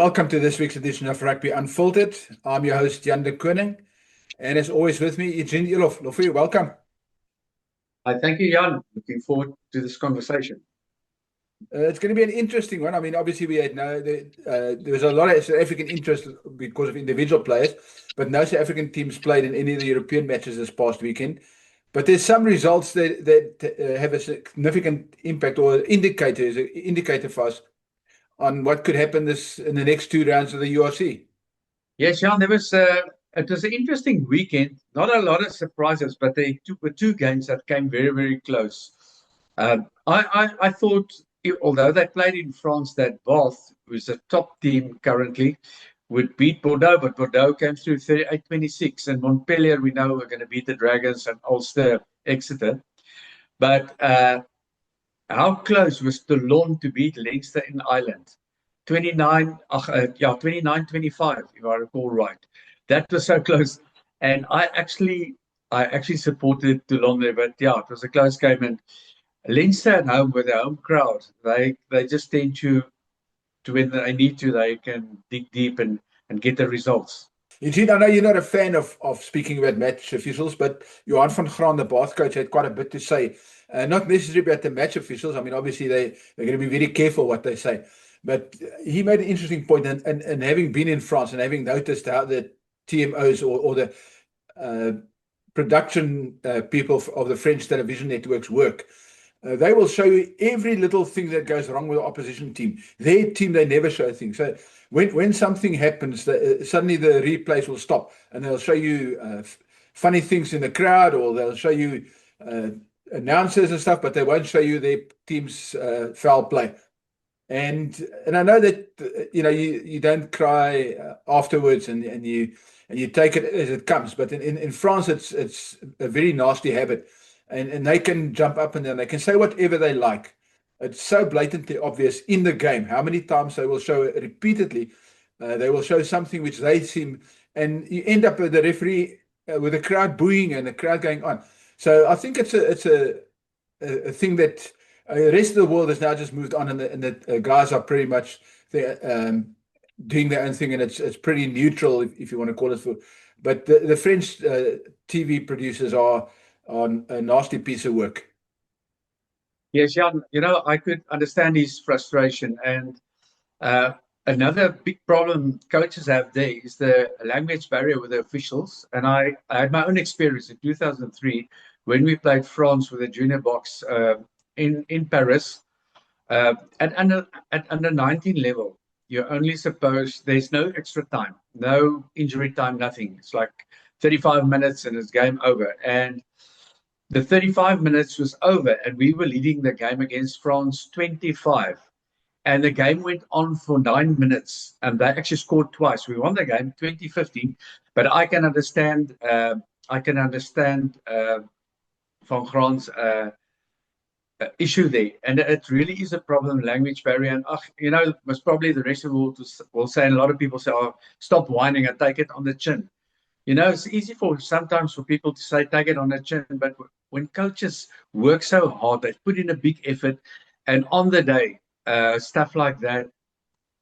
Welcome to this week's edition of Rugby Unfiltered. I'm your host, Jan de Koning, and as always with me, Eugene Eloff. Loffie, welcome. Hi, thank you, Jan. Looking forward to this conversation. It's going to be an interesting one. I mean, obviously, there was a lot of South African interest because of individual players, but no South African teams played in any of the European matches this past weekend. But there's some results that have a significant impact or indicator for us on what could happen in the next two rounds of the URC. Yes, Jan, it was an interesting weekend. Not a lot of surprises, but were two games that came very, very close. I thought, although they played in France, that Bath, who's a top team currently, would beat Bordeaux, but Bordeaux came through 38-26, and Montpellier, we know, are going to beat the Dragons, and Ulster, Exeter. But how close was Toulon to beat Leinster in Ireland? 29-25, if I recall right. That was so close. And I actually supported Toulon there, but yeah, it was a close game. And Leinster at home with their home crowd, they just tend to when they need to, they can dig deep and get the results. Eugene, I know you're not a fan of speaking about match officials, but Johan van Graan, the Bath coach, had quite a bit to say. Not necessarily about the match officials. I mean, obviously, they're going to be very careful what they say. But he made an interesting point, and having been in France and having noticed how the TMOs or the production people of the French television networks work, they will show you every little thing that goes wrong with the opposition team. Their team, they never show things. So when something happens, suddenly the replays will stop, and they'll show you funny things in the crowd, or they'll show you announcers and stuff, but they won't show you their team's foul play. And I know that you don't cry afterwards, and you take it as it comes. But in France, it's a very nasty habit, and they can jump up and down. They can say whatever they like. It's so blatantly obvious in the game. How many times they will show it repeatedly? They will show something which they seem, and you end up with the referee with the crowd booing and the crowd going on. So I think it's a thing that. The rest of the world has now just moved on, and the guys are pretty much doing their own thing, and it's pretty neutral, if you want to call it. But the French TV producers are on a nasty piece of work. Yes, Jan, I could understand his frustration. And another big problem coaches have there is the language barrier with the officials. And I had my own experience in 2003 when we played France with a junior box in Paris at under 19 level. You're only supposed, there's no extra time, no injury time, nothing. It's like 35 minutes and it's game over. And the 35 minutes was over, and we were leading the game against France 25. And the game went on for 9 minutes, and they actually scored twice. We won the game 20-15, but I can understand Van Graan's issue there, and it really is a problem, language barrier. And most probably the rest of the world will say, and a lot of people say, "Oh, stop whining and take it on the chin." It's easy sometimes for people to say, "Take it on the chin," but when coaches work so hard, they put in a big effort, and on the day, stuff like that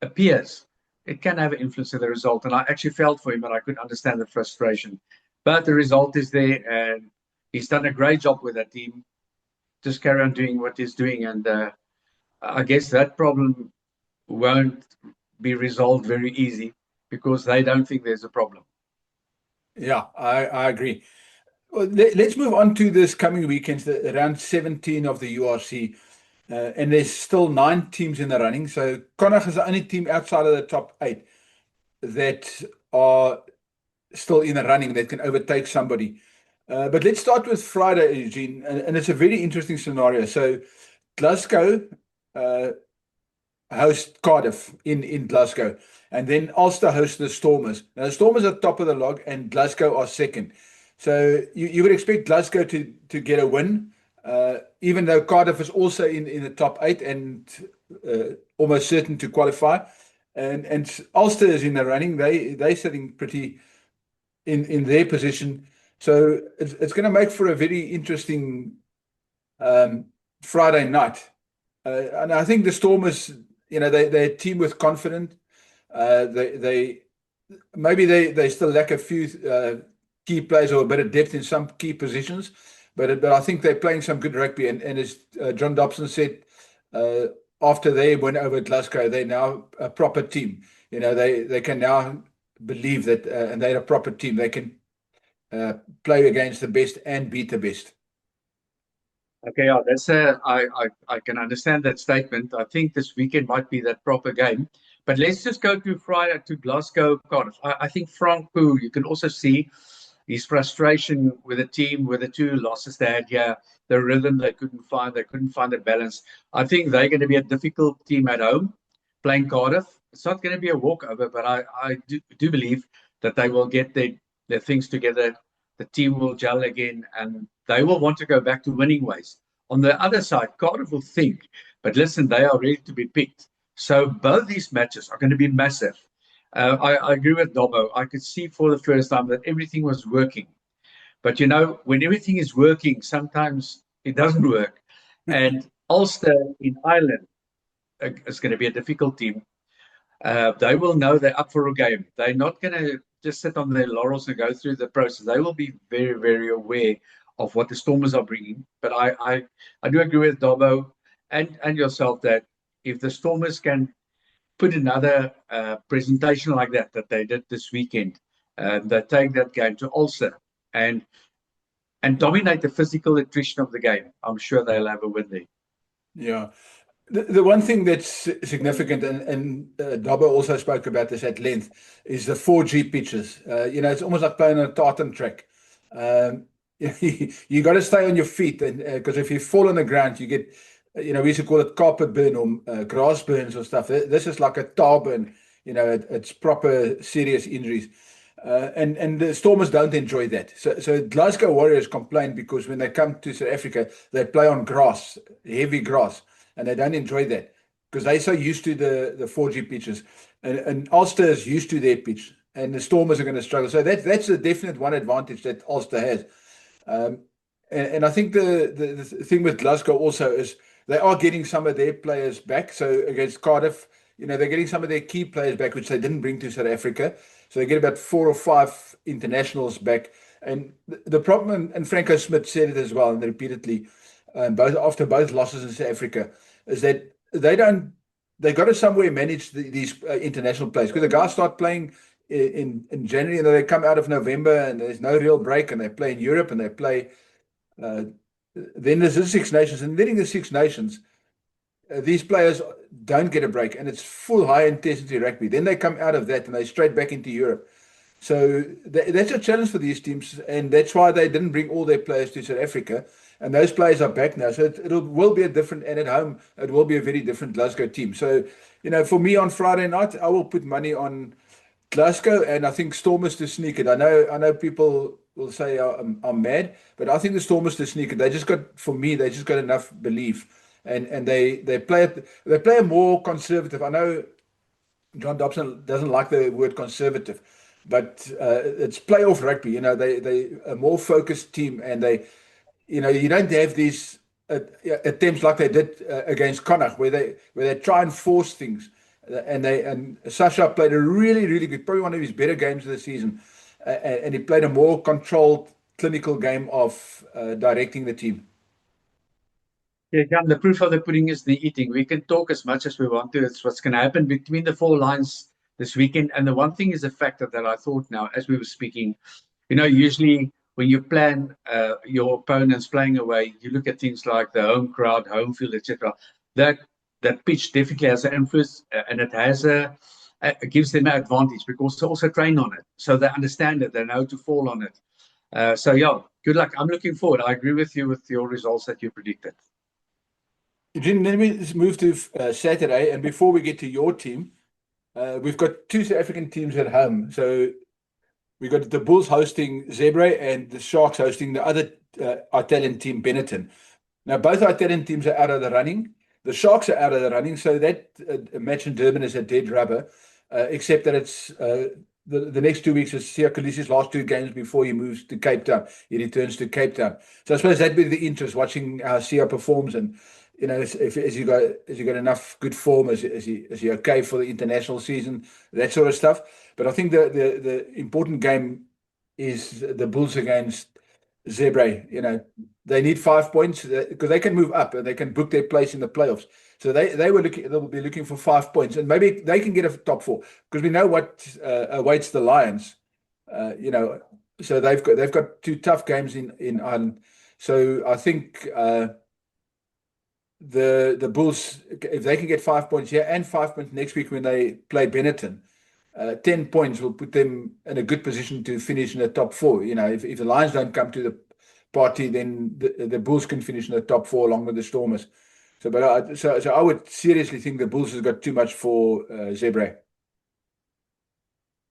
appears, it can have an influence on the result. And I actually felt for him, and I could understand the frustration. But the result is there, and he's done a great job with that team. Just carry on doing what he's doing, and I guess that problem won't be resolved very easy because they don't think there's a problem. Yeah, I agree. Well, let's move on to this coming weekend, round 17 of the URC, and there's still 9 teams in the running. So Connacht is the only team outside of the top 8 that are still in the running that can overtake somebody. But let's start with Friday, Eugene, and it's a very interesting scenario. So Glasgow host Cardiff in Glasgow, and then Ulster host the Stormers. Now the Stormers are top of the log, and Glasgow are second. So you would expect Glasgow to get a win, even though Cardiff is also in the top 8 and almost certain to qualify. And Ulster is in the running. They're sitting pretty in their position. So it's going to make for a very interesting Friday night. And I think the Stormers, they're a team with confidence. They maybe they still lack a few key players or a bit of depth in some key positions, but I think they're playing some good rugby. And as John Dobson said, after they went over Glasgow, they're now a proper team. They can now believe that, and they're a proper team. They can play against the best and beat the best. Okay, yeah, I can understand that statement. I think this weekend might be that proper game. But let's just go to Friday to Glasgow, Cardiff. I think Frank Poo, you can also see his frustration with the team, with the 2 losses they had here, the rhythm they couldn't find the balance. I think they're going to be a difficult team at home, playing Cardiff. It's not going to be a walkover, but I do believe that they will get their things together. The team will gel again, and they will want to go back to winning ways. On the other side, Cardiff will think, but listen, they are ready to be picked. So both these matches are going to be massive. I agree with Dobbo. I could see for the first time that everything was working. But, when everything is working, sometimes it doesn't work. And Ulster in Ireland is going to be a difficult team. They will know they're up for a game. They're not going to just sit on their laurels and go through the process. They will be very, very aware of what the Stormers are bringing. But I do agree with Dobbo and yourself that if the Stormers can put another presentation like that they did this weekend, they take that game to Ulster and dominate the physical attrition of the game, I'm sure they'll have a win there. Yeah. The one thing that's significant, and Dobbo also spoke about this at length, is the 4G pitches. It's almost like playing on a tartan track. You got to stay on your feet, and because if you fall on the ground, you get, we used to call it carpet burn or grass burns or stuff. This is like a tar burn. It's proper serious injuries. And the Stormers don't enjoy that. So Glasgow Warriors complain because when they come to South Africa, they play on grass, heavy grass, and they don't enjoy that because they're so used to the 4G pitches. And Ulster is used to their pitch, and the Stormers are going to struggle. So that's a definite one advantage that Ulster has. And I think the thing with Glasgow also is they are getting some of their players back. So against Cardiff, they're getting some of their key players back, which they didn't bring to South Africa. So they get about 4 or 5 internationals back. And the problem, and Franco Smith said it as well, and repeatedly, after both losses in South Africa, is that they got to somewhere manage these international players. Because the guys start playing in January, and they come out of November, and there's no real break, and they play in Europe, and they play. Then there's the Six Nations, and then in the Six Nations, these players don't get a break, and it's full high-intensity rugby. Then they come out of that, and they straight back into Europe. So that's a challenge for these teams, and that's why they didn't bring all their players to South Africa. And those players are back now, so it will be a different, and at home, it will be a very different Glasgow team. So, for me on Friday night, I will put money on Glasgow, and I think Stormers to sneak it. I know people will say I'm mad, but I think the Stormers to sneak it. For me, they just got enough belief. And they play a more conservative. I know John Dobson doesn't like the word conservative, but it's playoff rugby. They a more focused team, and you don't have these attempts like they did against Connacht, where they try and force things. And Sasha played a really, really good, probably one of his better games of the season, and he played a more controlled, clinical game of directing the team. Yeah, Jan, the proof of the pudding is the eating. We can talk as much as we want to. It's what's going to happen between the 4 lines this weekend. And the one thing is a factor that I thought now, as we were speaking, usually when you plan your opponents playing away, you look at things like the home crowd, home field, etc. That pitch definitely has an influence, and it has it gives them an advantage because they also train on it. So they understand it. They know to fall on it. So, yeah, good luck. I'm looking forward. I agree with you with your results that you predicted. Eugene, let me move to Saturday, and before we get to your team, we've got 2 South African teams at home. So we've got the Bulls hosting Zebra and the Sharks hosting the other Italian team, Benetton. Now, both Italian teams are out of the running. The Sharks are out of the running, so that match in Durban is a dead rubber, except that it's the next 2 weeks is Siya Kolisi's last 2 games before he moves to Cape Town. He returns to Cape Town. So I suppose that'd be the interest, watching how Siya performs. And you know, if as you got enough good form, is he okay for the international season, that sort of stuff. But I think the important game is the Bulls against Zebre. You know, they need 5 points because they can move up and they can book their place in the playoffs. So they'll be looking for 5 points, and maybe they can get a top four because we know what awaits the Lions. You know, so they've got two tough games in Ireland. So I think the Bulls, if they can get 5 points here and 5 points next week when they play Benetton, 10 points will put them in a good position to finish in the top four. You know, if the Lions don't come to the party, then the Bulls can finish in the top four along with the Stormers. So, so I would seriously think the Bulls has got too much for Zebre.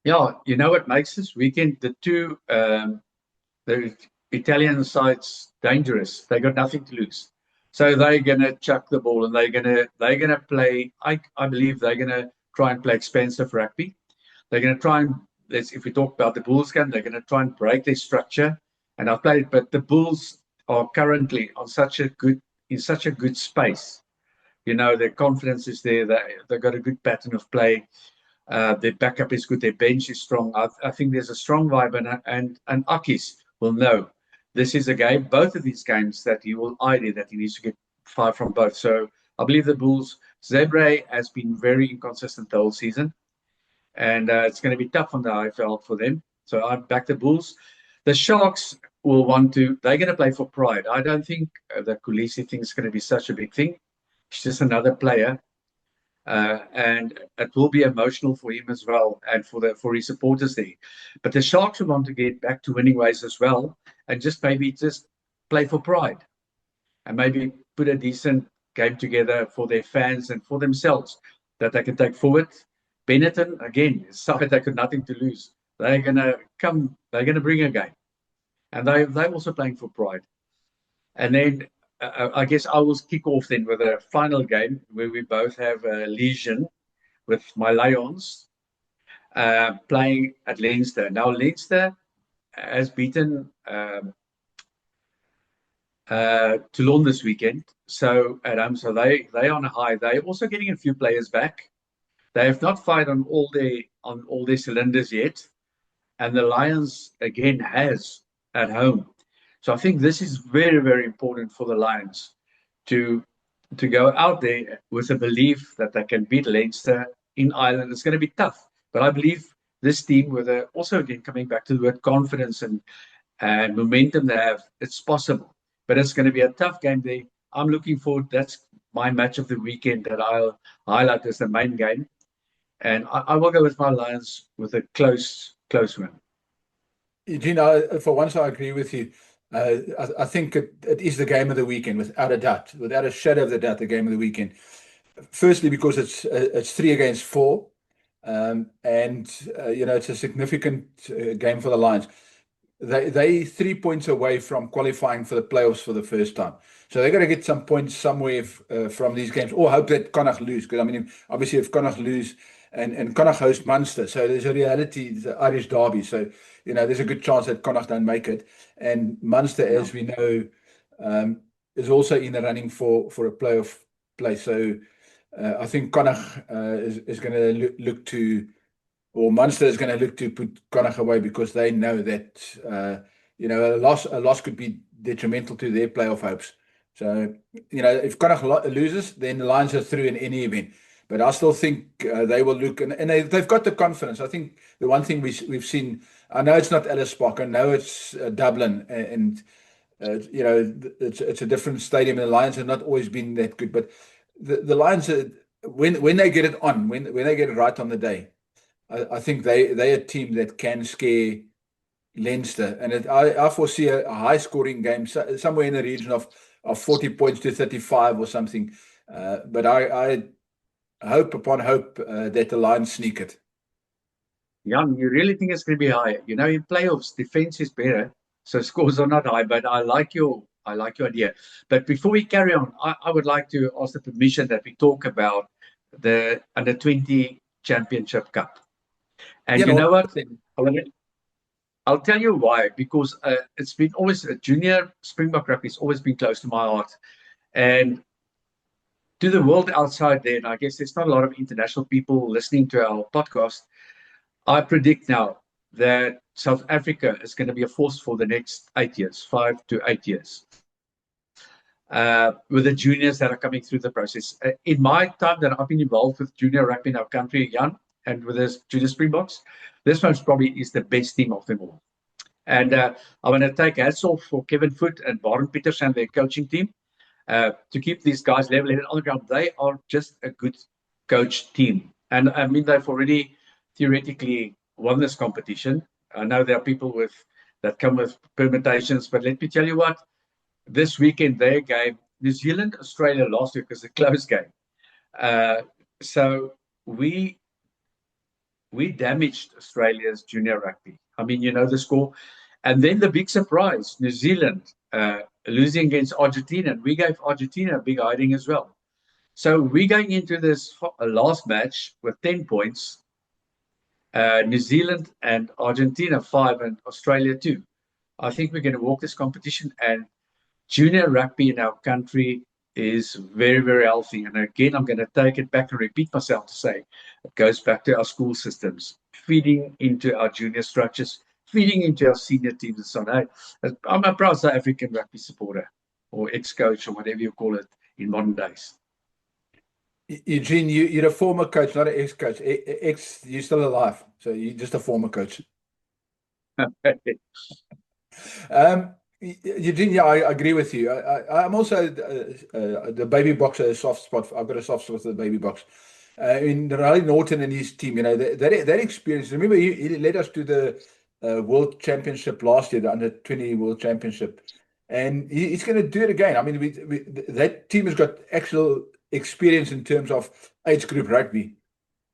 Yeah, you know what makes this weekend the Italian side's dangerous. They got nothing to lose, so they're gonna chuck the ball and they're gonna play. I believe they're gonna try and play expensive rugby. They're gonna try and if we talk about the Bulls game, they're gonna try and break their structure. And I've played, but the Bulls are currently on in such a good space. You know, their confidence is there. They've got a good pattern of play. Their backup is good. Their bench is strong. I think there's a strong vibe, and Akis will know this is a game. Both of these games that he will ID that he needs to get 5 from both. So I believe the Bulls. Zebre has been very inconsistent the whole season, and it's going to be tough on the IFL for them. So I back the Bulls. The Sharks will want to. They're going to play for pride. I don't think the Kulisi thing is going to be such a big thing. He's just another player. And it will be emotional for him as well, and for his supporters there. But the Sharks will want to get back to winning ways as well, and just play for pride, and maybe put a decent game together for their fans and for themselves that they can take forward. Benetton again, side they got nothing to lose. They're gonna come. They're gonna bring a game, and they're also playing for pride. And then I guess I will kick off then with a final game where we both have Legion with my Lions playing at Leinster. Now Leinster has beaten Toulon this weekend, so so they on a high. They're also getting a few players back. They have not fired on all their cylinders yet, and the Lions again has at home. So I think this is very, very important for the Lions to go out there with a belief that they can beat Leinster in Ireland. It's going to be tough, but I believe this team, with also again coming back to the word confidence and momentum they have, it's possible. But it's going to be a tough game there. I'm looking forward. That's my match of the weekend that I'll highlight as the main game, and I will go with my Lions with a close win. Eugene, for once I agree with you. I think it is the game of the weekend, without a doubt, without a shadow of a doubt, the game of the weekend. Firstly, because it's 3 against 4, and you know, it's a significant game for the Lions. They 3 points away from qualifying for the playoffs for the first time, so they're going to get some points somewhere from these games, or hope that Connacht lose. Because I mean, obviously, if Connacht lose and Connacht host Munster, so there's a reality, the Irish derby. So you know, there's a good chance that Connacht don't make it. And Munster, as we know, is also in the running for a playoff place. So I think Connacht is going to look to, or Munster is going to look to put Connacht away, because they know that you know, a loss could be detrimental to their playoff hopes. So you know, if Connacht loses, then the Lions are through in any event. But I still think they will look, and they've got the confidence. I think the one thing we've seen, I know it's not Ellis Park, I know it's Dublin, and you know, it's a different stadium, and the Lions have not always been that good. But the Lions, when they get it on, when they get it right on the day, I think they're a team that can scare Leinster, and I foresee a high scoring game, somewhere in the region of 40 points to 35 or something. But I hope upon hope that the Lions sneak it. Jan, you really think it's going to be high? You know, in playoffs, defense is better, so scores are not high. But I like your idea. But before we carry on, I would like to ask the permission that we talk about the Under-20 Championship Cup. And you know what? I'll tell you why. Because it's been always a junior Springbok rugby has always been close to my heart, and to the world outside there, and I guess there's not a lot of international people listening to our podcast, I predict now that South Africa is going to be a force for the next 8 years, 5 to 8 years, with the juniors that are coming through the process. In my time that I've been involved with junior rugby in our country, Jan, and with the Junior Springboks, this one probably is the best team of them all. And I want to take hats off for Kevin Foote and Baron Peters and their coaching team to keep these guys level-headed on the ground. They are just a good coach team. And I mean, they've already theoretically won this competition. I know there are people that come with permutations, but let me tell you what, this weekend their game, New Zealand, Australia last week was a close game. So we damaged Australia's junior rugby. I mean, you know the score. And then the big surprise, New Zealand losing against Argentina. And we gave Argentina a big hiding as well. So we're going into this last match with 10 points. New Zealand and Argentina 5 and Australia 2. I think we're going to walk this competition, and junior rugby in our country is very, very healthy. And again, I'm going to take it back and repeat myself to say it goes back to our school systems, feeding into our junior structures, feeding into our senior teams and so on. I'm a proud South African rugby supporter, or ex-coach, or whatever you call it in modern days. Eugene, you're a former coach, not an ex-coach. You're still alive, so you're just a former coach. Eugene, yeah, I agree with you. I'm also the Baby Boks, a soft spot. I've got a soft spot for the Baby Boks. In Riley Norton and his team, you know, that experience. Remember, he led us to the World Championship last year, the Under-20 World Championship, and he's going to do it again. I mean, that team has got actual experience in terms of age group rugby.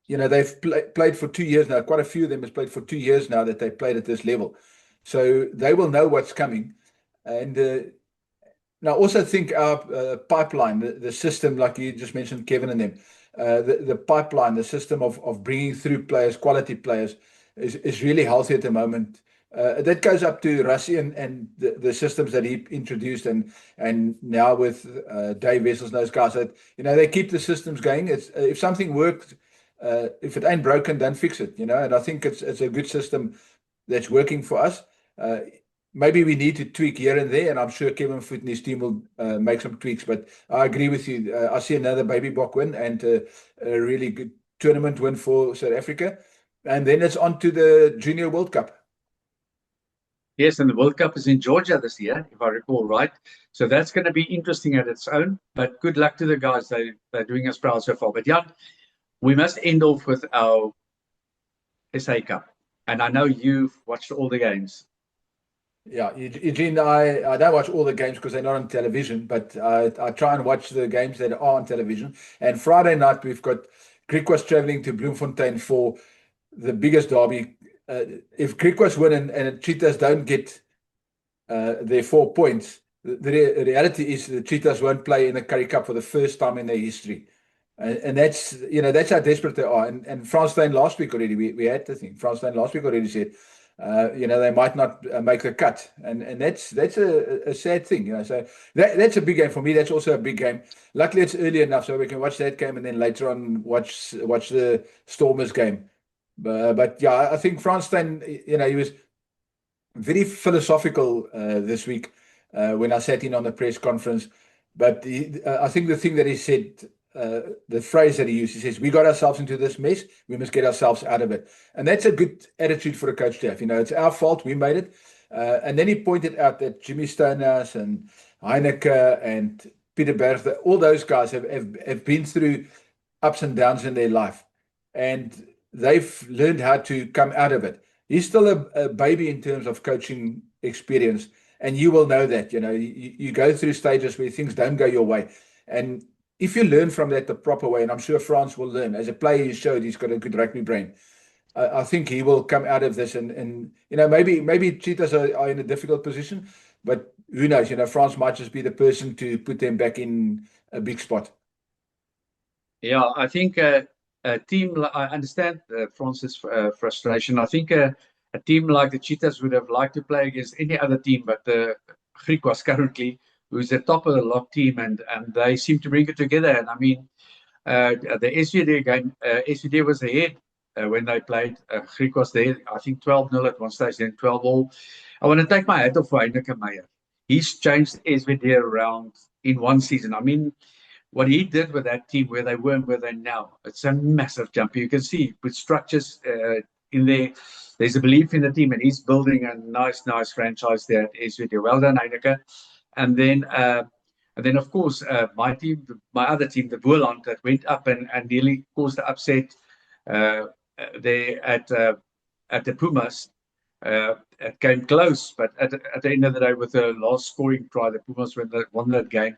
You know, they've played for 2 years now. Quite a few of them has played for 2 years now that they played at this level, so they will know what's coming. And now also think our pipeline, the system, like you just mentioned, Kevin and them, the pipeline, the system of bringing through players, quality players, is really healthy at the moment. That goes up to Rassie and the systems that he introduced, and now with Dave Wessels and those guys, that, you know, they keep the systems going. It's if something works, if it ain't broken, don't fix it. You know, and I think it's a good system that's working for us. Maybe we need to tweak here and there, and I'm sure Kevin Foote and his team will make some tweaks. But I agree with you. I see another Baby Bok win and a really good tournament win for South Africa. And then it's on to the Junior World Cup. Yes, and the World Cup is in Georgia this year, if I recall right. So that's going to be interesting at its own. But good luck to the guys. They're doing us proud so far. But Jan, we must end off with our SA Cup. And I know you've watched all the games. Yeah, Eugene, I don't watch all the games because they're not on television, but I try and watch the games that are on television. And Friday night, we've got Griquas traveling to Bloemfontein for the biggest derby. If Griquas win and Cheetahs don't get their 4 points, the reality is the Cheetahs won't play in the Currie Cup for the first time in their history. And that's, you know, that's how desperate they are. And Frans Steyn last week already, we had the thing. Frans Steyn last week already said, you know, they might not make the cut, and that's a sad thing, you know. So that's a big game for me. That's also a big game. Luckily, it's early enough so we can watch that game and then later on watch the Stormers game. But yeah, I think Frans Steyn, you know, he was very philosophical this week when I sat in on the press conference. But I think the thing that he said, the phrase that he used, he says, we got ourselves into this mess, we must get ourselves out of it. And that's a good attitude for a coach to have. You know, it's our fault, we made it. And then he pointed out that Jimmy Stonehouse and Heineke and Peter Berg, all those guys have been through ups and downs in their life, and they've learned how to come out of it. He's still a baby in terms of coaching experience, and you will know that. You know, you go through stages where things don't go your way, and if you learn from that the proper way, and I'm sure Frans will learn. As a player, he showed he's got a good rugby brain. I think he will come out of this, and you know, maybe Cheetahs are in a difficult position, but who knows? You know, Frans might just be the person to put them back in a big spot. Yeah, I think a team. I understand Frans's frustration. I think a team like the Cheetahs would have liked to play against any other team, but the Griquas currently who's the top of the lot team, and they seem to bring it together. And I mean, the SVD game, SVD was ahead when they played. Griek was there, I think 12-0 at one stage, then 12-all. I want to take my hat off for Heineke Meyer. He's changed SVD around in one season. I mean, what he did with that team, where they were and where they're now, it's a massive jump. You can see with structures in there, there's a belief in the team, and he's building a nice franchise there at SVD. Well done, Heineke. And then, of course, my team, my other team, the Boland, that went up and nearly caused the upset there at the Pumas. It came close, but at the end of the day, with the last scoring try, the Pumas won that game.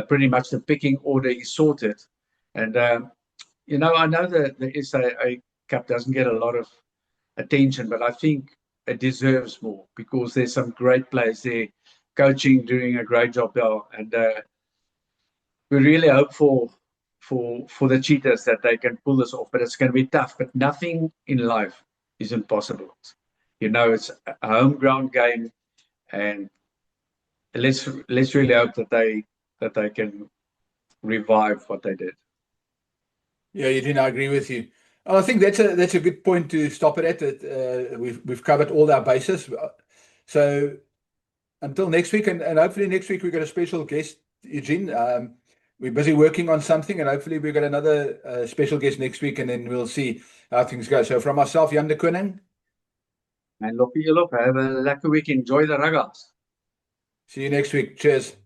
Pretty much the picking order is sorted. And, I know that the SAA Cup doesn't get a lot of attention, but I think it deserves more because there's some great players there, coaching doing a great job there. And we really hope for the Cheetahs that they can pull this off, but it's going to be tough. But nothing in life is impossible. It's a home ground game, and let's really hope that they can revive what they did. Yeah, Eugene, I agree with you. I think that's a good point to stop it at. We've covered all our bases. So until next week, and hopefully next week we've got a special guest, Eugene. We're busy working on something, and hopefully we've got another special guest next week, and then we'll see how things go. So from myself, Jan de Koning. And Loppie, have a lekker week. Enjoy the Ragas. See you next week. Cheers.